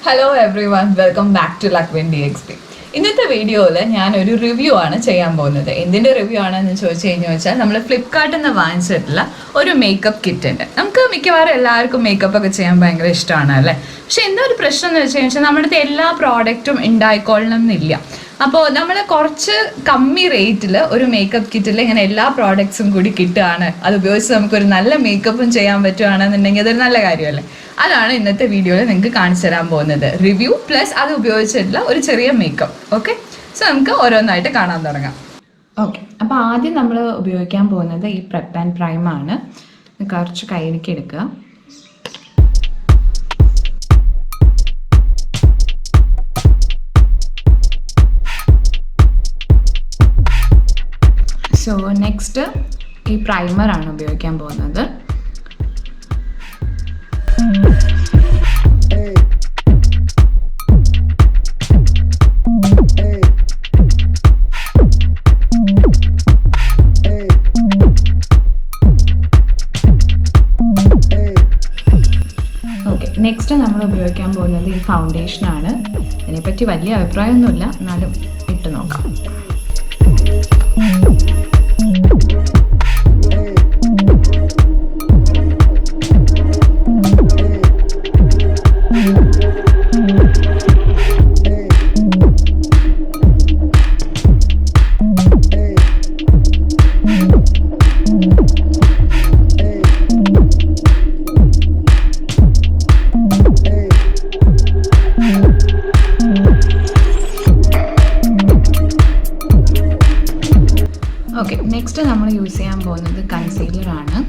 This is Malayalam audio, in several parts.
Hello everyone, welcome back to Lakshmi DXP. ഇന്നത്തെ വീഡിയോയിൽ ഞാനൊരു റിവ്യൂ ആണ് ചെയ്യാൻ പോകുന്നത്. എന്തിൻ്റെ റിവ്യൂ ആണെന്ന് ചോദിച്ചു കഴിഞ്ഞാൽ നമ്മൾ ഫ്ലിപ്കാർട്ടിൽ നിന്ന് വാങ്ങിച്ചിട്ടുള്ള ഒരു മേക്കപ്പ് കിറ്റ് ഉണ്ട്. നമുക്ക് മിക്കവാറും എല്ലാവർക്കും മേക്കപ്പ് ഒക്കെ ചെയ്യാൻ ഭയങ്കര ഇഷ്ടമാണ് അല്ലേ. പക്ഷെ എന്തൊരു പ്രശ്നം എന്ന് വെച്ച് കഴിഞ്ഞാൽ നമ്മുടെ അടുത്ത് എല്ലാ പ്രോഡക്റ്റും ഉണ്ടായിക്കൊള്ളണം എന്നില്ല. അപ്പോൾ നമ്മൾ കുറച്ച് കമ്മി റേറ്റിൽ ഒരു മേക്കപ്പ് കിറ്റിൽ ഇങ്ങനെ എല്ലാ പ്രോഡക്ട്സും കൂടി കിട്ടുകയാണ്, അത് ഉപയോഗിച്ച് നമുക്കൊരു നല്ല മേക്കപ്പും ചെയ്യാൻ പറ്റുകയാണെന്നുണ്ടെങ്കിൽ അതൊരു നല്ല കാര്യമല്ലേ. അതാണ് ഇന്നത്തെ വീഡിയോയിൽ നിങ്ങൾക്ക് കാണിച്ചു തരാൻ പോകുന്നത്. റിവ്യൂ പ്ലസ് അത് ഉപയോഗിച്ചിട്ടുള്ള ഒരു ചെറിയ മേക്കപ്പ്. ഓക്കെ, സോ നമുക്ക് ഓരോന്നായിട്ട് കാണാൻ തുടങ്ങാം. ഓക്കെ, അപ്പോൾ ആദ്യം നമ്മൾ ഉപയോഗിക്കാൻ പോകുന്നത് ഈ പ്രെപ്പ് ആൻഡ് പ്രൈമാണ്. കുറച്ച് കയ്യിലേക്ക് എടുക്കുക. സോ നെക്സ്റ്റ് ഈ പ്രൈമറാണ് ഉപയോഗിക്കാൻ പോകുന്നത്. നെക്സ്റ്റ് നമ്മൾ ഉപയോഗിക്കാൻ പോകുന്നത് ഈ ഫൗണ്ടേഷനാണ്. ഇതിനെപ്പറ്റി വലിയ അഭിപ്രായമൊന്നുമില്ല, എന്നാലും ഇട്ട് നോക്കാം. ഓക്കെ, നെക്സ്റ്റ് നമ്മൾ യൂസ് ചെയ്യാൻ പോകുന്നത് കൺസീലറാണ്.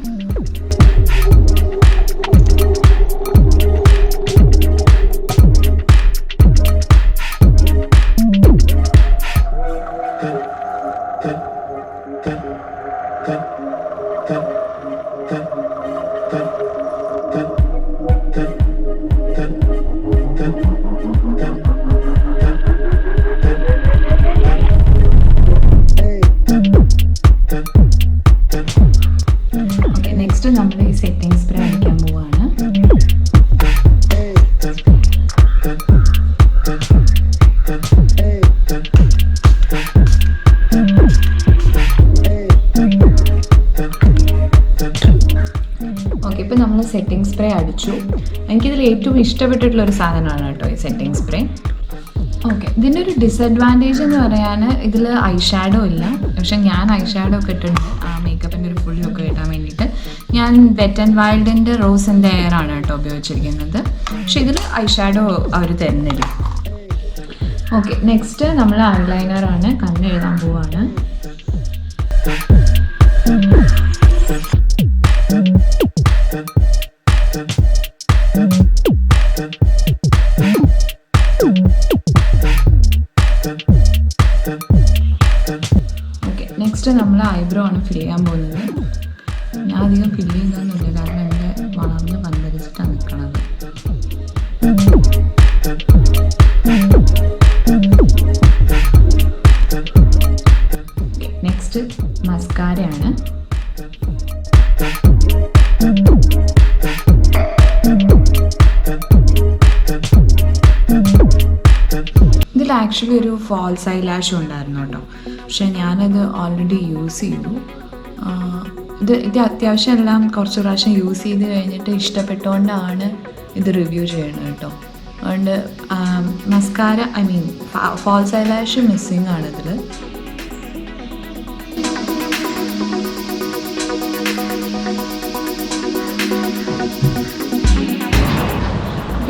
നെക്സ്റ്റ് നമ്മൾ ഈ സെറ്റിംഗ് സ്പ്രേ അടിക്കാൻ പോവാണ്. ഓക്കെ, ഇപ്പം നമ്മൾ സെറ്റിംഗ് സ്പ്രേ അടിച്ചു. എനിക്കിതിൽ ഏറ്റവും ഇഷ്ടപ്പെട്ടിട്ടുള്ളൊരു സാധനമാണ് കേട്ടോ ഈ സെറ്റിംഗ് സ്പ്രേ. ഓക്കെ, ഇതിൻ്റെ ഒരു ഡിസഡ്വാൻറ്റേജ് എന്ന് പറയാൻ ഇതിൽ ഐ ഷാഡോ ഇല്ല. പക്ഷെ ഞാൻ ഐ ഷാഡോ ഒക്കെ ഇട്ടിട്ടുണ്ട് ആ മേക്കപ്പിൻ്റെ ഒരു ഫുൾ ലുക്ക് കിട്ടാൻ വേണ്ടിയിട്ട്. ഞാൻ വെറ്റ് ആൻഡ് വൈൽഡിൻ്റെ റോസ് ആൻഡ് എയർ ആണ് കേട്ടോ ഉപയോഗിച്ചിരിക്കുന്നത്. പക്ഷെ ഇതിൽ ഐ ഷാഡോ അവർ തരുന്നില്ല. ഓക്കെ, നെക്സ്റ്റ് നമ്മൾ ഐലൈനറാണ്, കണ്ണ് എഴുതാൻ പോവാണ്. നെക്സ്റ്റ് നമ്മൾ ഐബ്രോ ആണ് ഫിൽ ചെയ്യാൻ പോകുന്നത്. ഞാൻ അധികം ഫിൽ ചെയ്യുന്നൊന്നുമില്ല, കാരണം എൻ്റെ വളർന്ന് പന്തരിച്ചിട്ടാണ് നിൽക്കുന്നത്. നെക്സ്റ്റ് മസ്കാരയാണ്. ഇതിൽ ആക്ച്വലി ഒരു ഫാൾസ് ഐലാഷും ഉണ്ടായിരുന്നു കേട്ടോ, പക്ഷെ ഞാനത് ഓൾറെഡി യൂസ് ചെയ്തു. ഇത് അത്യാവശ്യം എല്ലാം കുറച്ച് പ്രാവശ്യം യൂസ് ചെയ്ത് കഴിഞ്ഞിട്ട് ഇഷ്ടപ്പെട്ടുകൊണ്ടാണ് ഇത് റിവ്യൂ ചെയ്യുന്നത് കേട്ടോ. അതുകൊണ്ട് മസ്കാര ഫാൾസ് ഐലാഷ് മിസ്സിങ് ആണ് ഇതിൽ.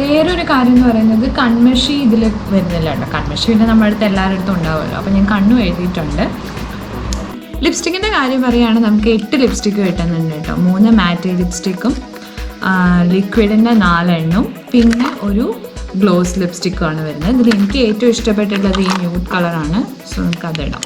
വേറൊരു കാര്യം എന്ന് പറയുന്നത് കൺമഷി ഇതിൽ വരുന്നില്ല കേട്ടോ. കൺമഷി പിന്നെ നമ്മുടെ അടുത്ത് എല്ലാവരുടെ അടുത്തും ഉണ്ടാവുമല്ലോ, അപ്പോൾ ഞാൻ കണ്ണും എഴുതിയിട്ടുണ്ട്. ലിപ്സ്റ്റിക്കിൻ്റെ കാര്യം പറയുകയാണെങ്കിൽ നമുക്ക് 8 ലിപ്സ്റ്റിക്ക് കിട്ടുന്നുണ്ട് കേട്ടോ. 3 മാറ്റ് ലിപ്സ്റ്റിക്കും ലിക്വിഡിൻ്റെ 4 എണ്ണവും പിന്നെ ഒരു ഗ്ലോസ് ലിപ്സ്റ്റിക്കുമാണ് വരുന്നത്. ഇതിൽ എനിക്ക് ഏറ്റവും ഇഷ്ടപ്പെട്ടിട്ടുള്ളത് ഈ ന്യൂഡ് കളറാണ്. സോ നമുക്ക് അതിടാം.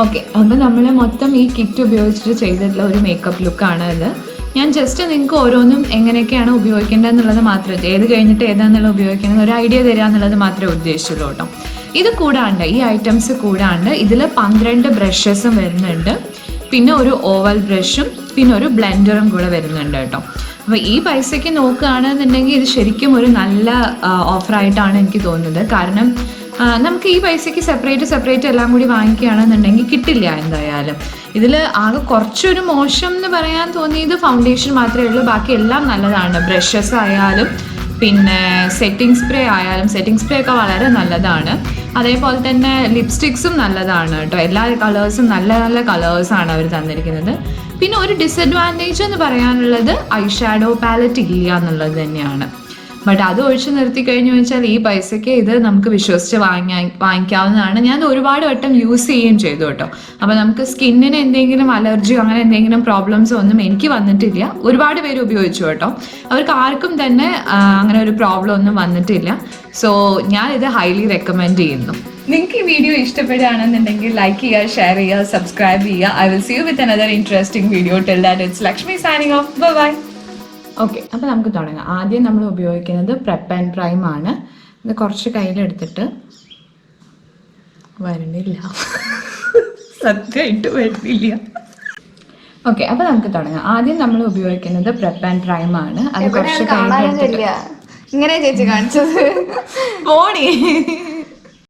ഓക്കെ, അപ്പോൾ നമ്മൾ മൊത്തം ഈ കിറ്റ് ഉപയോഗിച്ചിട്ട് ചെയ്തിട്ടുള്ള ഒരു മേക്കപ്പ് ലുക്കാണ് ഇത്. ഞാൻ ജസ്റ്റ് നിങ്ങൾക്ക് ഓരോന്നും എങ്ങനെയൊക്കെയാണ് ഉപയോഗിക്കേണ്ടതെന്നുള്ളത് മാത്രമേ, ഏത് കഴിഞ്ഞിട്ട് ഏതാണെന്നുള്ളത് ഉപയോഗിക്കുന്നത് ഒരു ഐഡിയ തരിക എന്നുള്ളത് മാത്രമേ ഉദ്ദേശിച്ചുള്ളൂ കേട്ടോ. ഇത് കൂടാണ്ട് ഈ ഐറ്റംസ് കൂടാണ്ട് ഇതിൽ 12 ബ്രഷസും വരുന്നുണ്ട്. പിന്നെ ഒരു ഓവൽ ബ്രഷും പിന്നെ ഒരു ബ്ലെൻഡറും കൂടെ വരുന്നുണ്ട് കേട്ടോ. അപ്പോൾ ഈ പൈസയ്ക്ക് നോക്കുകയാണെന്നുണ്ടെങ്കിൽ ഇത് ശരിക്കും ഒരു നല്ല ഓഫറായിട്ടാണ് എനിക്ക് തോന്നുന്നത്. കാരണം നമുക്ക് ഈ പൈസയ്ക്ക് സെപ്പറേറ്റ് എല്ലാം കൂടി വാങ്ങിക്കുകയാണെന്നുണ്ടെങ്കിൽ കിട്ടില്ല എന്തായാലും. ഇതിൽ ആകെ കുറച്ചൊരു മോശം എന്ന് പറയാൻ തോന്നിയത് ഫൗണ്ടേഷൻ മാത്രമേ ഉള്ളൂ. ബാക്കി എല്ലാം നല്ലതാണ്. ബ്രഷസ് ആയാലും പിന്നെ സെറ്റിംഗ് സ്പ്രേ ഒക്കെ വളരെ നല്ലതാണ്. അതേപോലെ തന്നെ ലിപ്സ്റ്റിക്സും നല്ലതാണ് കേട്ടോ. എല്ലാ കളേഴ്സും നല്ല നല്ല കളേഴ്സാണ് അവർ തന്നിരിക്കുന്നത്. പിന്നെ ഒരു ഡിസഡ്വാൻറ്റേജ് എന്ന് പറയാനുള്ളത് ഐ ഷാഡോ പാലറ്റ് ഇല്ല എന്നുള്ളത് തന്നെയാണ്. ബട്ട് അത് ഒഴിച്ച് നിർത്തി കഴിഞ്ഞു വെച്ചാൽ ഈ പൈസയ്ക്ക് ഇത് നമുക്ക് വിശ്വസിച്ച് വാങ്ങിക്കാവുന്നതാണ്. ഞാൻ ഒരുപാട് വട്ടം യൂസ് ചെയ്യുകയും ചെയ്തു കേട്ടോ. അപ്പോൾ നമുക്ക് സ്കിന്നിന് എന്തെങ്കിലും അലർജിയോ അങ്ങനെ എന്തെങ്കിലും പ്രോബ്ലംസോ ഒന്നും എനിക്ക് വന്നിട്ടില്ല. ഒരുപാട് പേര് ഉപയോഗിച്ചു കേട്ടോ. അവർക്ക് ആർക്കും തന്നെ അങ്ങനെ ഒരു പ്രോബ്ലം ഒന്നും വന്നിട്ടില്ല. സോ ഞാനിത് ഹൈലി റെക്കമെൻഡ് ചെയ്യുന്നു. നിങ്ങൾക്ക് ഈ വീഡിയോ ഇഷ്ടപ്പെടുകയാണെന്നുണ്ടെങ്കിൽ ലൈക്ക് ചെയ്യുക, ഷെയർ ചെയ്യുക, സബ്സ്ക്രൈബ് ചെയ്യുക. I will see you with another interesting video. Till that it's Lakshmi signing off. Bye. Okay, അപ്പോൾ നമുക്ക് തുടങ്ങാം. ആദ്യം നമ്മൾ ഉപയോഗിക്കുന്നത് പ്രെപ്പ് ആൻഡ് പ്രൈം ആണ്. ഇത് കുറച്ച് കയ്യിലെടുത്തിട്ട് വരണില്ല, സത്യമായിട്ട് വരുന്നില്ല. ഓക്കെ, അപ്പോൾ നമുക്ക് തുടങ്ങാം. ആദ്യം നമ്മൾ ഉപയോഗിക്കുന്നത് പ്രെപ്പ് ആൻഡ് പ്രൈം ആണ്. അത് കുറച്ച് കയ്യിലെടുത്തിട്ട് ഇങ്ങനെ ചേച്ചി കാണിച്ചത് പോണി